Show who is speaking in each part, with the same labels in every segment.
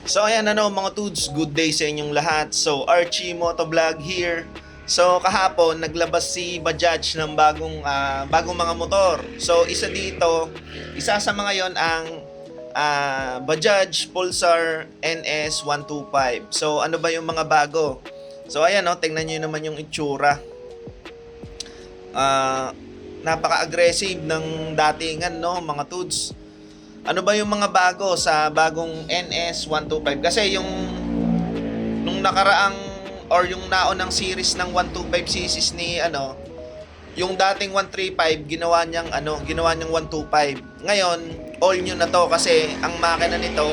Speaker 1: So ayan mga tudes, good day sa inyong lahat. So Archie Motovlog here. So kahapon naglabas si Bajaj ng bagong mga motor. So isa sa mga 'yon ang Bajaj Pulsar NS125. So ano ba yung mga bago? So ayan tingnan niyo naman yung itsura. Napaka-aggressive ng datingan mga tudes. Ano ba yung mga bago sa bagong NS125? Kasi nung nakaraang or yung naunang series ng 125cc ni yung dating 135 ginawa niyang 125. Ngayon, all new na to kasi ang makina nito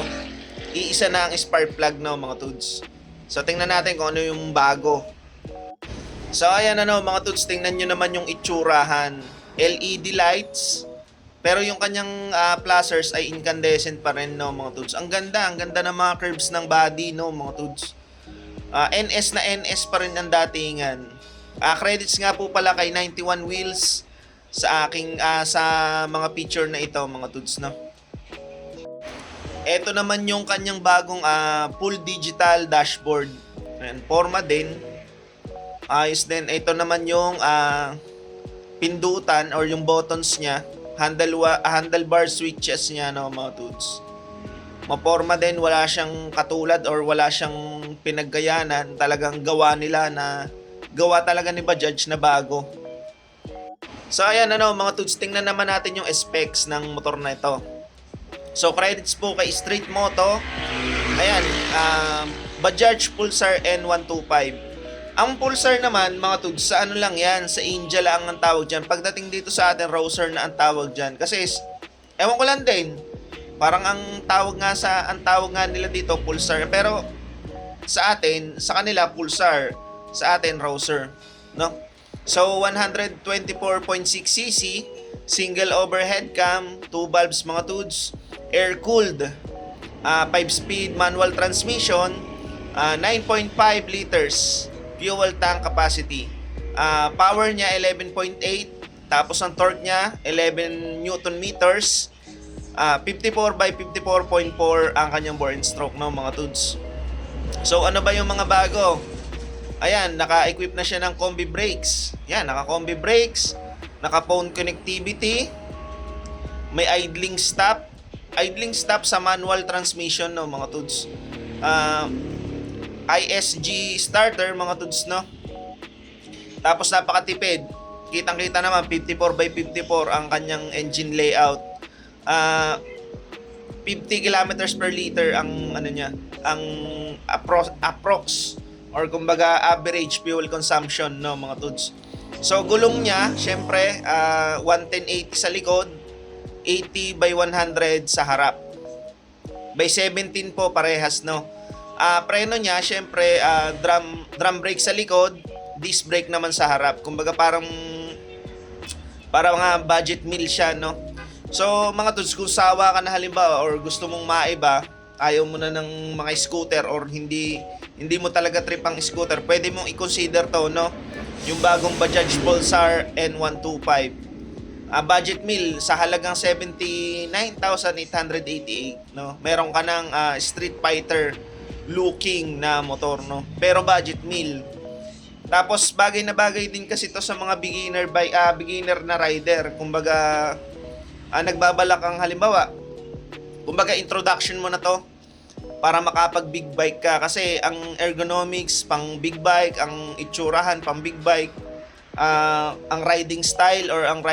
Speaker 1: iisa na ang spark plug mga tuds. So tingnan natin kung ano yung bago. So ayan mga tuds, tingnan niyo naman yung itsurahan. LED lights. Pero yung kanyang placers ay incandescent pa rin mga tuds. Ang ganda ng mga curves ng body mga tuds. NS na NS pa rin ang datingan. Credits nga po pala kay 91 Wheels sa aking sa mga picture na ito mga tuds Ito naman yung kanyang bagong full digital dashboard. Ayan, forma din. Ayos din. Ito naman yung pindutan or yung buttons niya. Handlebar switches niya mga tudes. Maporma din, wala siyang katulad or wala siyang pinaggayanan. Talagang gawa talaga ni Bajaj na bago. So ayan mga tudes, tingnan naman natin yung specs ng motor na ito. So credits po kay Street Moto. Ayan, Bajaj Pulsar N125. Ang Pulsar naman, mga tuds, sa ano lang yan, sa India lang ang tawag dyan. Pagdating dito sa atin, Roser na ang tawag dyan. Kasi, ewan ko lang din, parang ang tawag nga nila dito, Pulsar. Pero, sa kanila, Pulsar. Sa atin, Roser. No? So, 124.6cc, single overhead cam, 2 valves mga tuds, air-cooled, 5-speed manual transmission, 9.5 liters fuel tank capacity. Power niya 11.8, tapos ang torque niya 11 Newton meters. 54 by 54.4 ang kanyang bore and stroke mga tuds. So ano ba yung mga bago? Ayan, naka-equip na siya ng combi brakes. Yan, naka-combi brakes, naka-phone connectivity, may idling stop sa manual transmission mga tuds. ISG starter mga tuds Tapos napakatipid. Kitang-kita naman 54 by 54 ang kanyang engine layout. 50 kilometers per liter ang ang approx or kumbaga average fuel consumption mga tuds. So gulong niya, syempre 110/80 sa likod, 80 by 100 sa harap. By 17 po parehas preno niya, syempre, drum brake sa likod, disc brake naman sa harap. Kumbaga parang budget meal siya, So, mga tuds, kung sawa ka na halimbawa or gusto mong maiba, ayaw mo na ng mga scooter or hindi mo talaga trip ang scooter, pwede mong i-consider to, yung bagong Bajaj Pulsar N125. Budget meal sa halagang 79,888, Meron ka ng Street Fighter looking na motor pero budget meal. Tapos bagay na bagay din kasi ito sa mga beginner na rider. Kumbaga nagbabalak ang halimbawa, kumbaga introduction mo na to para makapag big bike ka kasi ang ergonomics pang big bike, ang itsurahan pang big bike, ang riding style or ang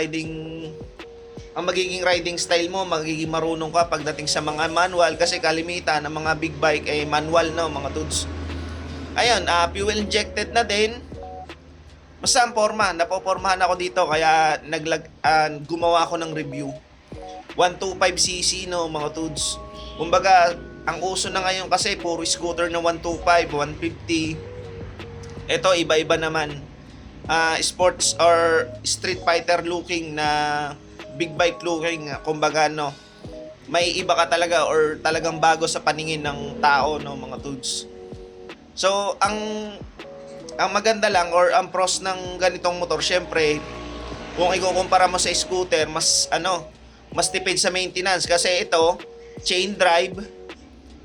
Speaker 1: magiging riding style mo, magiging marunong ka pagdating sa mga manual kasi kalimitan ng mga big bike ay manual mga tuds. Ayun, fuel injected na din. Basta ang napopormahan ako dito kaya gumawa ako ng review. 125cc mga tuds. Kumbaga, ang uso na ngayon kasi puro scooter na 125, 150. Ito iba-iba naman. Sports or street fighter looking na big bike looking, kumbaga may iba ka talaga or talagang bago sa paningin ng tao mga tuds. So ang maganda lang or ang pros ng ganitong motor, syempre kung ikukumpara mo sa scooter, mas tipid sa maintenance kasi ito chain drive,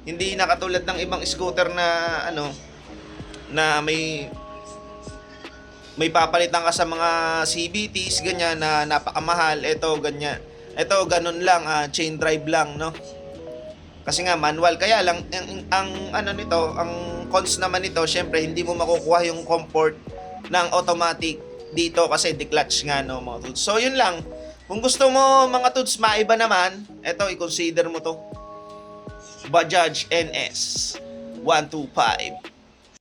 Speaker 1: Hindi na katulad ng ibang scooter na ano na may papalitan ka sa mga CVTs ganyan na napakamahal. Ito ganyan. Ito ganun lang, chain drive lang, no? Kasi nga manual, kaya lang ang ano nito, ang cons naman nito, syempre hindi mo makukuha yung comfort ng automatic dito kasi declutch nga, no, mga tuds. So yun lang. Kung gusto mo mga tuds maiba naman, eto i-consider mo to. Bajaj NS 125.